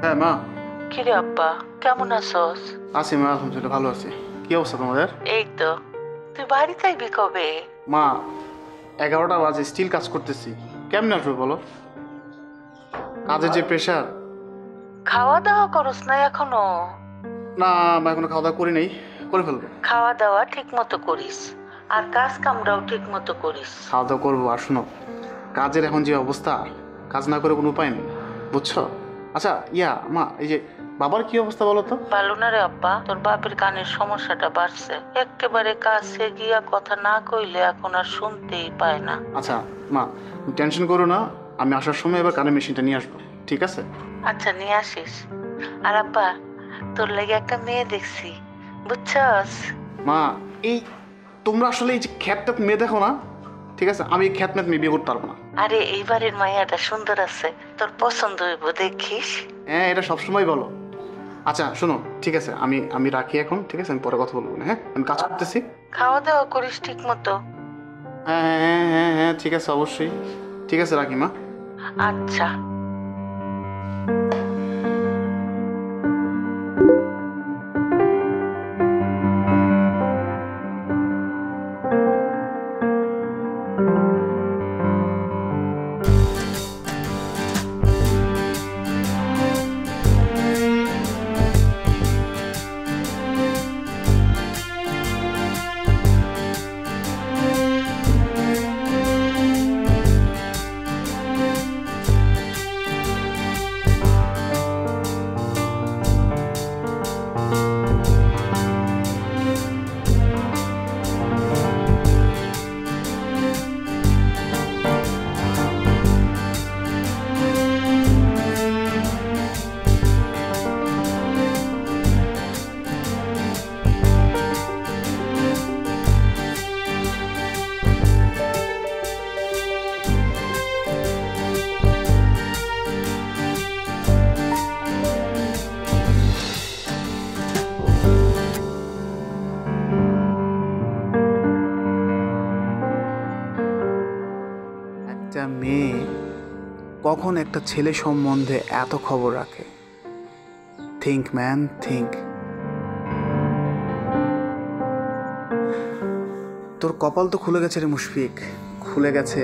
হ্যাঁ মা। কিরে আব্বা, কেমন আছোস? আছি মা, আলহামদুলিল্লাহ ভালো আছি। কি অবস্থা তোমাদের? এই তো। তুই বাড়ি যাইবি কবে? মা, 11টা বাজে, স্টিল কাজ করতেছি। কেমনে আসবে বলো? কাজের যে প্রেশার। খাওয়া দাওয়া করস না এখনো? না মা, এখনো খাওয়া দাওয়া করি নাই, করে ফেলবো। খাওয়া দাওয়া ঠিক মতো করিস, আর কাজ কামটাও ঠিক মতো করিস। খাওয়া দাওয়া করবো। আর শোনো, কাজের এখন যে অবস্থা, কাজ না করে কোনো উপায় নেই, বুঝছো? আচ্ছা মা, এই যে বাবার কি অবস্থা বলো তো? ভালো না রে আব্বা, তোর বাপের কানের সমস্যাটা বাড়ছে। একেবারে কাছে গিয়া কথা না কইলে এখন আর শুনতেই পায় না। আচ্ছা মা, টেনশন করো না, আমি আসার সময় এবার কানের মেশিনটা নিয়ে আসবো, ঠিক আছে? আচ্ছা, নিয়ে আসিস। আর আব্বা, তোর লাগে একটা মেয়ে দেখছি, বুঝছস? মা, এই তোমরা আসলে এই যে খ্যাত মেয়ে দেখো না, ঠিক আছে? আমি খ্যাত মেয়ে বিয়ে করতে পারবো না। আরে এইবারের মাইয়াটা সুন্দর আছে, তোর পছন্দ হইব, দেখিস। হ্যাঁ, এটা সবসময় বলো। আচ্ছা শোনো, ঠিক আছে, আমি আমি রাখি এখন, ঠিক আছে? আমি পরে কথা বলবো না, হ্যাঁ? আমি কাজ করতেছি। খাওয়া দাওয়া করিস ঠিক মতো। হ্যাঁ হ্যাঁ হ্যাঁ হ্যাঁ হ্যাঁ, ঠিক আছে, অবশ্যই। ঠিক আছে, রাখি মা। আচ্ছা। একটা মেয়ে কখন একটা ছেলে সম্বন্ধে এত খবর রাখে? Think man, think. তোর কপাল তো খুলে গেছে রে মুশফিক, খুলে গেছে।